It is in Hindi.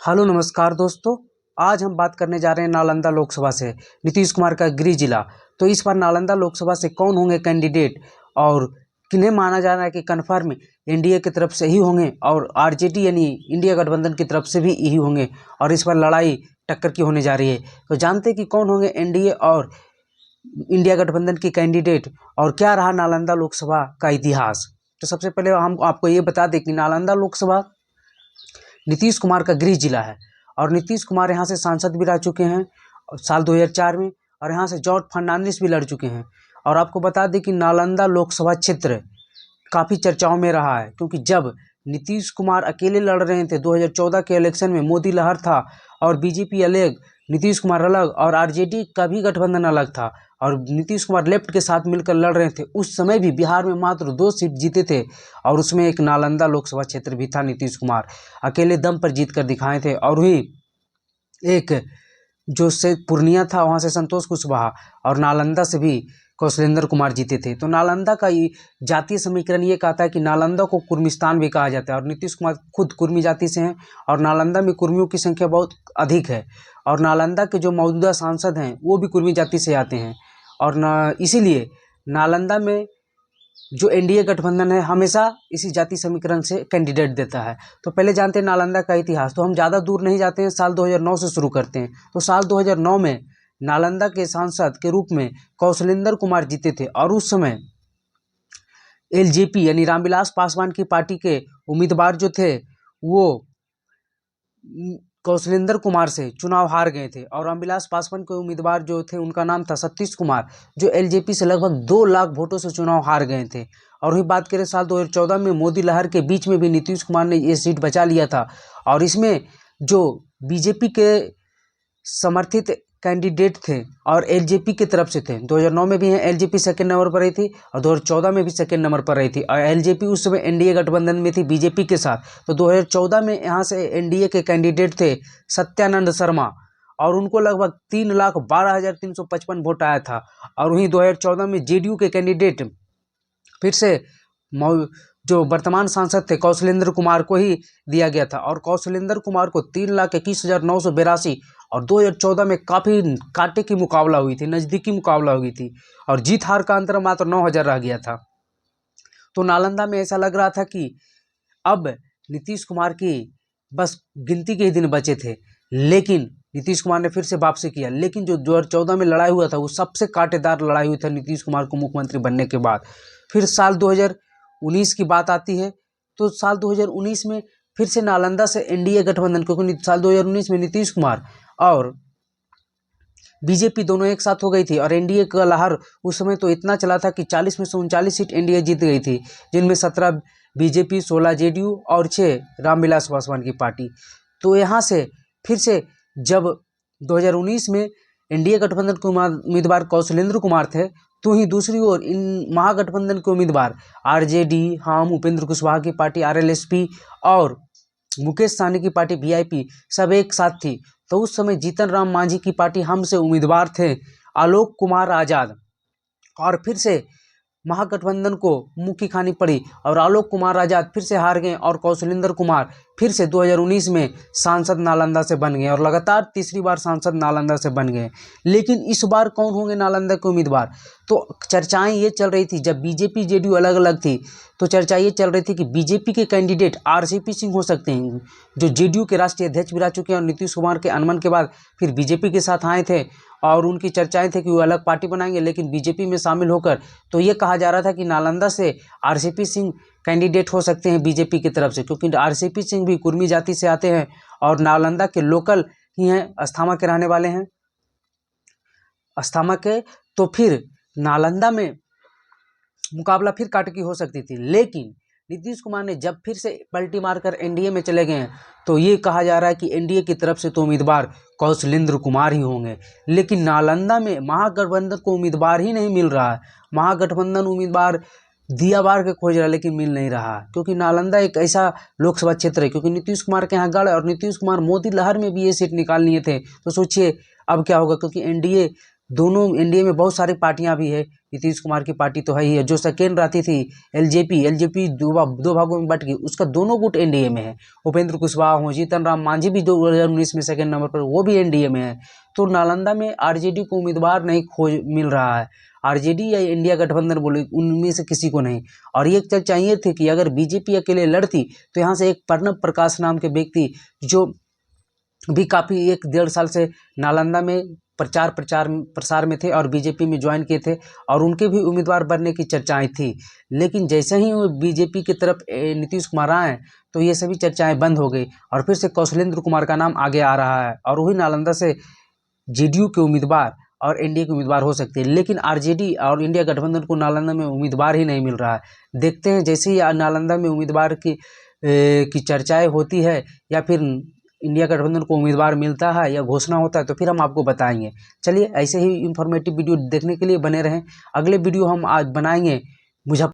हेलो नमस्कार दोस्तों। आज हम बात करने जा रहे हैं नालंदा लोकसभा से नीतीश कुमार का गृह जिला। तो इस बार नालंदा लोकसभा से कौन होंगे कैंडिडेट और किन्हें माना जा रहा है कि कन्फर्म एनडीए की तरफ से ही होंगे और आरजेडी यानी इंडिया गठबंधन की तरफ से भी यही होंगे और इस बार लड़ाई टक्कर की होने जा रही है। तो जानते हैं कि कौन होंगे एनडीए और इंडिया गठबंधन के कैंडिडेट और क्या रहा नालंदा लोकसभा का इतिहास। तो सबसे पहले हम आपको ये बता दें कि नालंदा लोकसभा नीतीश कुमार का गृह जिला है और नीतीश कुमार यहाँ से सांसद भी रह चुके हैं साल 2004 में और यहाँ से जॉर्ज फर्नांडिस भी लड़ चुके हैं। और आपको बता दें कि नालंदा लोकसभा क्षेत्र काफ़ी चर्चाओं में रहा है क्योंकि जब नीतीश कुमार अकेले लड़ रहे थे 2014 के इलेक्शन में मोदी लहर था और बीजेपी अलग, नीतीश कुमार अलग और आरजेडी का भी गठबंधन अलग था और नीतीश कुमार लेफ्ट के साथ मिलकर लड़ रहे थे। उस समय भी बिहार में मात्र 2 सीट जीते थे और उसमें एक नालंदा लोकसभा क्षेत्र भी था। नीतीश कुमार अकेले दम पर जीत कर दिखाए थे और वही एक जो से पूर्णिया था वहाँ से संतोष कुशवाहा और नालंदा से भी कौशलेंद्र कुमार जीते थे। तो नालंदा का ये जातीय समीकरण ये कहता है कि नालंदा को कुर्मिस्तान भी कहा जाता है और नीतीश कुमार खुद कुर्मी जाति से हैं और नालंदा में कुर्मियों की संख्या बहुत अधिक है और नालंदा के जो मौजूदा सांसद हैं वो भी कुर्मी जाति से आते हैं और इसीलिए नालंदा में जो एनडीए गठबंधन है हमेशा इसी जाति समीकरण से कैंडिडेट देता है। तो पहले जानते हैं नालंदा का इतिहास। तो हम ज़्यादा दूर नहीं जाते हैं, साल 2009 से शुरू करते हैं। तो साल 2009 में नालंदा के सांसद के रूप में कौशलेंद्र कुमार जीते थे और उस समय एलजेपी यानी रामविलास पासवान की पार्टी के उम्मीदवार जो थे वो कौशलेंद्र कुमार से चुनाव हार गए थे और रामविलास पासवान के उम्मीदवार जो थे उनका नाम था सतीश कुमार जो एलजेपी से लगभग 2 लाख वोटों से चुनाव हार गए थे। और वही बात करें साल 2014 में मोदी लहर के बीच में भी नीतीश कुमार ने ये सीट बचा लिया था और इसमें जो बीजेपी के समर्थित कैंडिडेट थे और एलजेपी की तरफ से थे। 2009 में भी हैं एलजेपी सेकंड नंबर पर रही थी और 2014 में भी सेकंड नंबर पर रही थी और एलजेपी उस समय एनडीए गठबंधन में थी बीजेपी के साथ। तो 2014 में यहाँ से एनडीए के कैंडिडेट थे सत्यानंद शर्मा और उनको लगभग 3,12,355 वोट आया था। और वहीं 2014 में जेडीयू के कैंडिडेट फिर से जो वर्तमान सांसद थे कौशलेंद्र कुमार को ही दिया गया था और कौशलेंद्र कुमार को 3,21,982 और 2014 में काफ़ी कांटे की मुकाबला हुई थी, नज़दीकी मुकाबला हुई थी और जीत हार का अंतर मात्र 9,000 रह गया था। तो नालंदा में ऐसा लग रहा था कि अब नीतीश कुमार की बस गिनती के ही दिन बचे थे, लेकिन नीतीश कुमार ने फिर से वापसी किया। लेकिन जो 2014 में लड़ाई हुआ था वो सबसे कांटेदार लड़ाई हुई थी नीतीश कुमार को मुख्यमंत्री बनने के बाद। फिर साल 2019 की बात आती है तो साल 2019 में फिर से नालंदा से एनडीए गठबंधन, क्योंकि साल 2019 में नीतीश कुमार और बीजेपी दोनों एक साथ हो गई थी और एनडीए का लहर उस समय तो इतना चला था कि 40 में से 39 सीट एनडीए जीत गई थी, जिनमें 17 बीजेपी, 16 जेडीयू और 6 रामविलास पासवान की पार्टी। तो यहाँ से फिर से जब 2019 में एनडीए गठबंधन के उम्मीदवार कौशलेंद्र कुमार थे तो ही दूसरी ओर इन महागठबंधन के उम्मीदवार आरजेडी, हम, उपेंद्र कुशवाहा की पार्टी आरएलएसपी और मुकेश सहनी की पार्टी वीआईपी सब एक साथ थी। तो उस समय जीतन राम मांझी की पार्टी हम से उम्मीदवार थे आलोक कुमार आज़ाद और फिर से महागठबंधन को मुँह की खानी पड़ी और आलोक कुमार आज़ाद फिर से हार गए और कौशलेंद्र कुमार फिर से 2019 में सांसद नालंदा से बन गए और लगातार तीसरी बार सांसद नालंदा से बन गए। लेकिन इस बार कौन होंगे नालंदा के उम्मीदवार, तो चर्चाएं ये चल रही थी जब बीजेपी जेडीयू अलग अलग थी तो चर्चा ये चल रही थी कि बीजेपी के कैंडिडेट आरसीपी सिंह हो सकते हैं जो जेडीयू के राष्ट्रीय अध्यक्ष भी रह चुके हैं और नीतीश कुमार के आगमन के बाद फिर बीजेपी के साथ आए थे और उनकी चर्चाएं थी कि वो अलग पार्टी बनाएंगे लेकिन बीजेपी में शामिल होकर। तो ये कहा जा रहा था कि नालंदा से आरसीपी सिंह कैंडिडेट हो सकते हैं बीजेपी की तरफ से, क्योंकि आरसीपी सिंह भी कुर्मी जाति से आते हैं और नालंदा के लोकल ही हैं, अस्थामा के रहने वाले हैं, अस्थामा के। तो फिर नालंदा में मुकाबला फिर कांटे की हो सकती थी, लेकिन नीतीश कुमार ने जब फिर से पलटी मारकर एनडीए में चले गए तो ये कहा जा रहा है कि एनडीए की तरफ से तो उम्मीदवार कौशलेंद्र कुमार ही होंगे। लेकिन नालंदा में महागठबंधन को उम्मीदवार ही नहीं मिल रहा है, महागठबंधन उम्मीदवार दिया बार के खोज रहा है लेकिन मिल नहीं रहा, क्योंकि नालंदा एक ऐसा लोकसभा क्षेत्र है क्योंकि नीतीश कुमार के यहाँ गढ़ और नीतीश कुमार मोदी लहर में भी ये सीट निकाल लिए थे। तो सोचिए अब क्या होगा, क्योंकि एनडीए दोनों एनडीए में बहुत सारी पार्टियां भी है, नीतीश कुमार की पार्टी तो है ही है, जो सेकेंड रहती थी एलजेपी दो भागों में बट गई, उसका दोनों गुट एनडीए में है। उपेंद्र कुशवाहा हो, जीतन राम मांझी भी 2019 में सेकेंड नंबर पर, वो भी एनडीए में है। तो नालंदा में आरजेडी को उम्मीदवार नहीं खोज मिल रहा है, आरजेडी या इंडिया गठबंधन बोले उनमें से किसी को नहीं। और ये चर्चा ये थी कि अगर बीजेपी अकेले लड़ती तो यहाँ से एक प्रणब प्रकाश नाम के व्यक्ति जो भी काफ़ी 1-1.5 साल से नालंदा में प्रसार में थे और बीजेपी में ज्वाइन किए थे, और उनके भी उम्मीदवार बनने की चर्चाएं थी। लेकिन जैसे ही वो बीजेपी की तरफ नीतीश कुमार आए तो ये सभी चर्चाएं बंद हो गई और फिर से कौशलेंद्र कुमार का नाम आगे आ रहा है, और वही नालंदा से जेडीयू के उम्मीदवार और एनडीए के उम्मीदवार हो सकते हैं। लेकिन आरजेडी और इंडिया गठबंधन को नालंदा में उम्मीदवार ही नहीं मिल रहा है। देखते हैं जैसे ही नालंदा में उम्मीदवार की चर्चाएं होती है या फिर इंडिया गठबंधन को उम्मीदवार मिलता है या घोषणा होता है तो फिर हम आपको बताएंगे। चलिए ऐसे ही इंफॉर्मेटिव वीडियो देखने के लिए बने रहें। अगले वीडियो हम आज बनाएंगे मुजफ्फरपुर